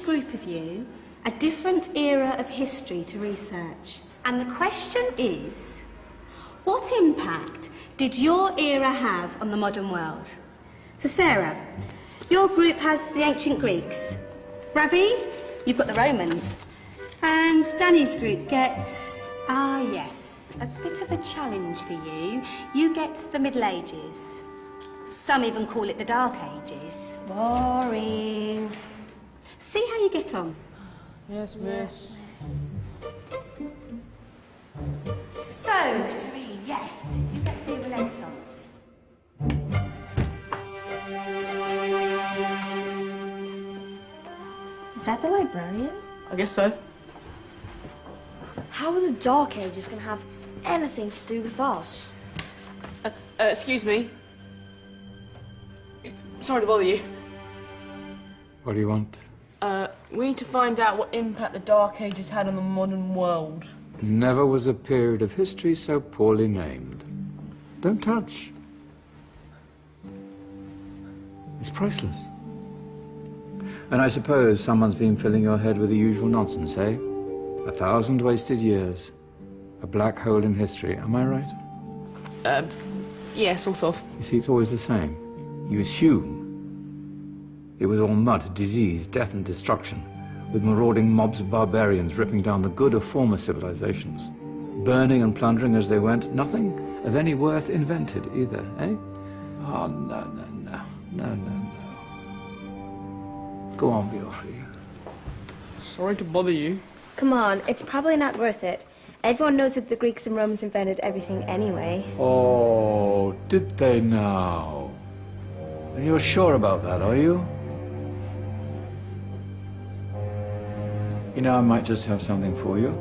group of you a different era of history to research. And the question is, what impact did your era have on the modern world? So Sarah, your group has the ancient Greeks. Ravi, you've got the Romans. And Danny's group gets, yes, a bit of a challenge for you. You get the Middle Ages. Some even call it the Dark Ages. Boring. See how you get on. Yes, miss. So, Serene, yes, you get the Renaissance. Is that the librarian? I guess so. How are the Dark Ages going to have anything to do with us? Excuse me. Sorry to bother you. What do you want? We need to find out what impact the Dark Ages had on the modern world. Never was a period of history so poorly named. Don't touch. It's priceless. And I suppose someone's been filling your head with the usual nonsense, eh? 1,000 wasted years. A black hole in history, am I right? Yeah, sort of. You see, it's always the same. You assume it was all mud, disease, death and destruction, with marauding mobs of barbarians ripping down the good of former civilizations, burning and plundering as they went, nothing of any worth invented either, eh? Oh, no. Go on, be off with you. Sorry to bother you. Come on, it's probably not worth it. Everyone knows that the Greeks and Romans invented everything anyway. Oh, did they now? And you're sure about that, are you? You know, I might just have something for you.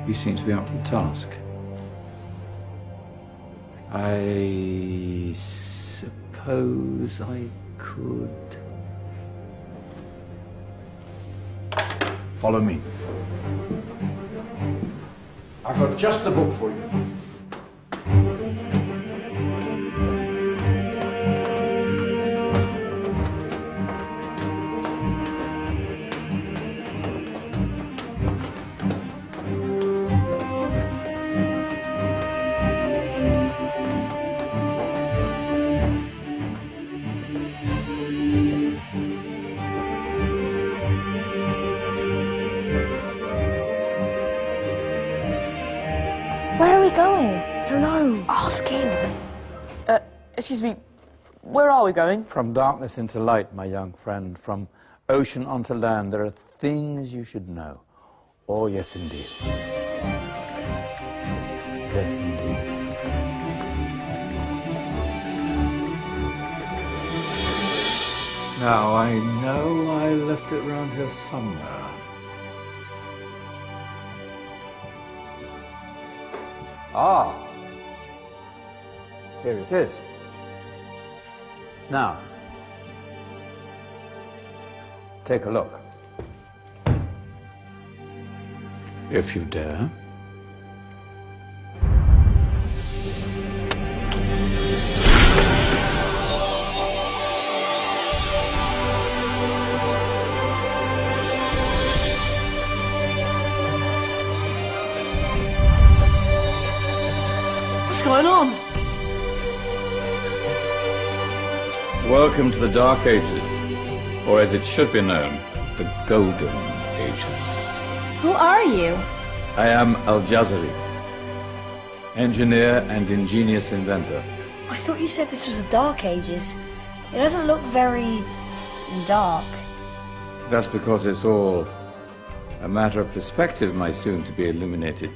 You seem to be up to the task. I suppose I could... Follow me. I've got just the book for you. Where are we going? I don't know. Ask him. Excuse me. Where are we going? From darkness into light, my young friend. From ocean onto land, there are things you should know. Oh, yes, indeed. Yes, indeed. Now, I know I left it around here somewhere. Ah, here it is. Now, take a look. If you dare. What's going on? Welcome to the Dark Ages, or as it should be known, the Golden Ages. Who are you? I am Al-Jazari, engineer and ingenious inventor. I thought you said this was the Dark Ages. It doesn't look very... dark. That's because it's all a matter of perspective, my soon-to-be illuminated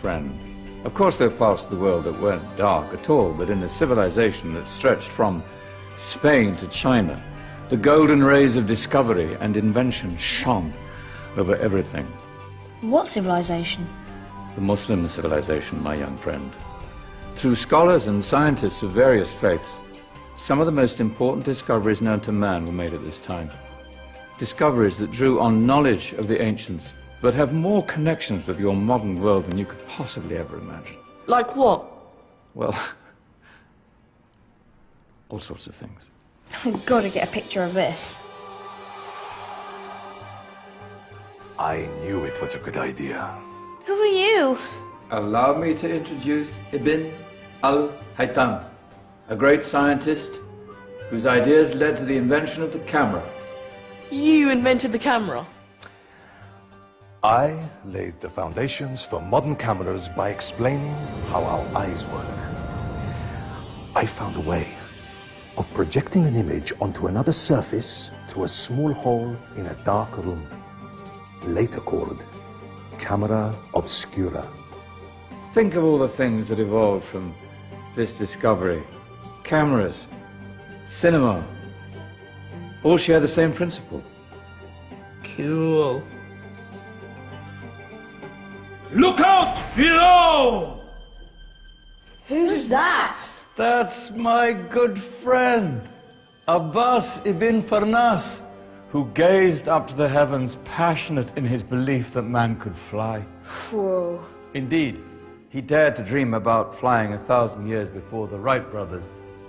friend. Of course, there are parts of the world that weren't dark at all, but in a civilization that stretched from Spain to China, the golden rays of discovery and invention shone over everything. What civilization? The Muslim civilization, my young friend. Through scholars and scientists of various faiths, some of the most important discoveries known to man were made at this time. Discoveries that drew on knowledge of the ancients, but have more connections with your modern world than you could possibly ever imagine. Like what? Well, all sorts of things. I've got to get a picture of this. I knew it was a good idea. Who are you? Allow me to introduce Ibn al-Haytham, a great scientist whose ideas led to the invention of the camera. You invented the camera. I laid the foundations for modern cameras by explaining how our eyes work. I found a way of projecting an image onto another surface through a small hole in a dark room, later called camera obscura. Think of all the things that evolved from this discovery. Cameras, cinema, all share the same principle. Cool. Look out below! Who's that? That's my good friend, Abbas ibn Farnas, who gazed up to the heavens, passionate in his belief that man could fly. Whoa. Indeed, he dared to dream about flying 1,000 years before the Wright brothers.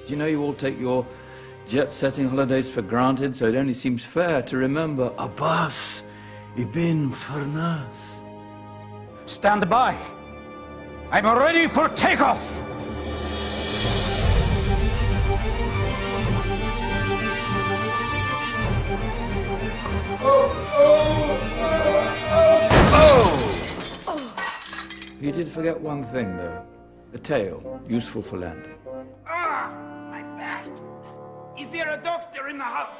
Do you know you all take your jet-setting holidays for granted, so it only seems fair to remember Abbas ibn Farnas. Stand by. I'm ready for takeoff. You did forget one thing, though. A tail, useful for landing. My back. Is there a doctor in the house?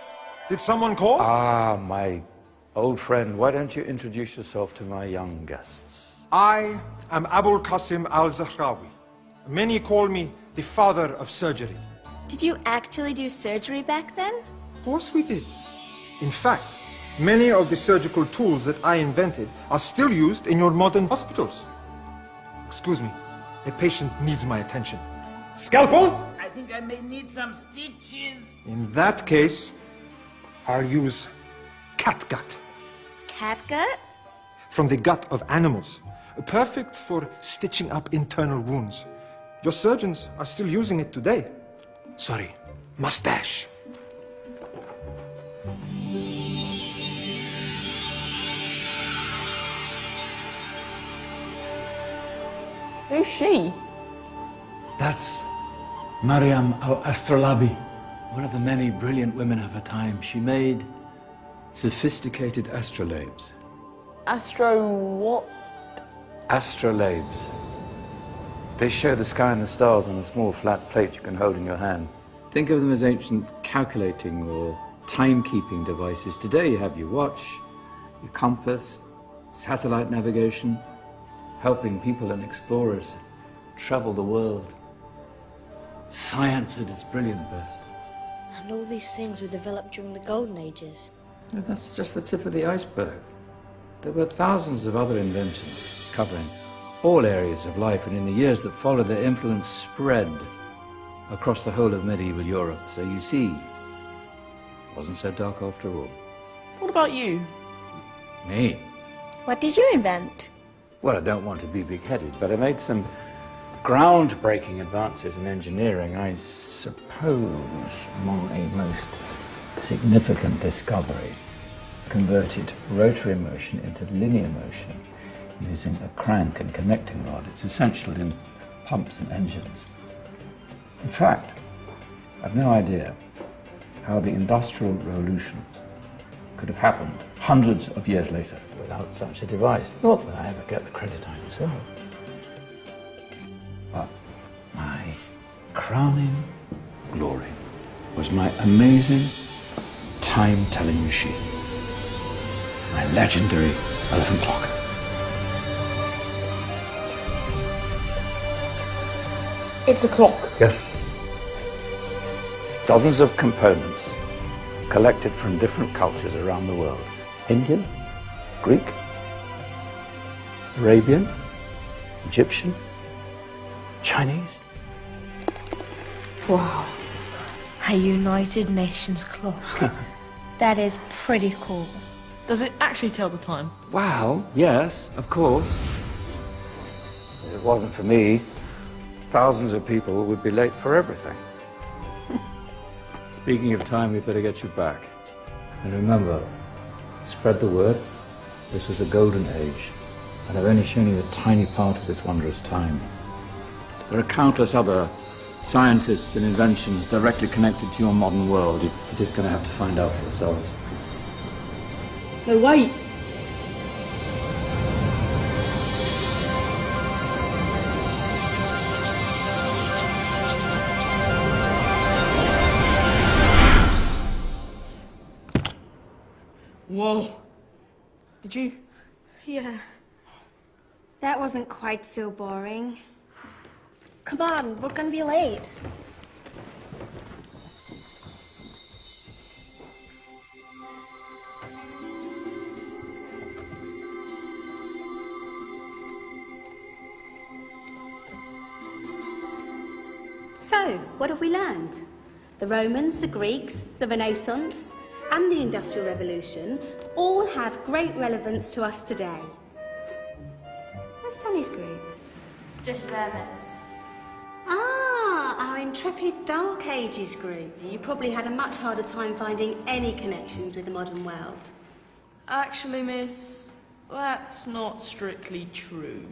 Did someone call? Ah, my old friend, why don't you introduce yourself to my young guests? I am Abul Qasim al-Zahrawi. Many call me the father of surgery. Did you actually do surgery back then? Of course we did. In fact, many of the surgical tools that I invented are still used in your modern hospitals. Excuse me, a patient needs my attention. Scalpel? I think I may need some stitches. In that case, I'll use catgut. Catgut? From the gut of animals. Perfect for stitching up internal wounds. Your surgeons are still using it today. Sorry, mustache. Who's she? That's Maryam al-Astrolabi, one of the many brilliant women of her time. She made sophisticated astrolabes. Astro what? Astrolabes. They show the sky and the stars on a small flat plate you can hold in your hand. Think of them as ancient calculating or timekeeping devices. Today you have your watch, your compass, satellite navigation, helping people and explorers travel the world. Science at its brilliant best. And all these things were developed during the Golden Ages. And that's just the tip of the iceberg. There were thousands of other inventions covering all areas of life, and in the years that followed, their influence spread across the whole of medieval Europe. So you see, it wasn't so dark after all. What about you? Me? What did you invent? Well, I don't want to be big-headed, but I made some groundbreaking advances in engineering. I suppose my most significant discovery converted rotary motion into linear motion using a crank and connecting rod. It's essential in pumps and engines. In fact, I've no idea how the Industrial Revolution could have happened hundreds of years later without such a device. Not that I ever get the credit I deserve. But my crowning glory was my amazing time-telling machine. My legendary elephant clock. It's a clock. Yes. Dozens of components collected from different cultures around the world. Indian, Greek, Arabian, Egyptian, Chinese. Wow. A United Nations clock. That is pretty cool. Does it actually tell the time? Wow, yes, of course. If it wasn't for me, thousands of people would be late for everything. Speaking of time, we better get you back. And remember, Spread the word. This was a golden age, and I've only shown you a tiny part of this wondrous time. There are countless other scientists and inventions directly connected to your modern world. You're just going to have to find out for yourselves. No, wait. Whoa. Did you? Yeah. That wasn't quite so boring. Come on, we're gonna be late. So, what have we learned? The Romans, the Greeks, the Renaissance, and the Industrial Revolution all have great relevance to us today. Where's Danny's group? Just there, miss. Ah, our intrepid Dark Ages group. You probably had a much harder time finding any connections with the modern world. Actually, miss, that's not strictly true.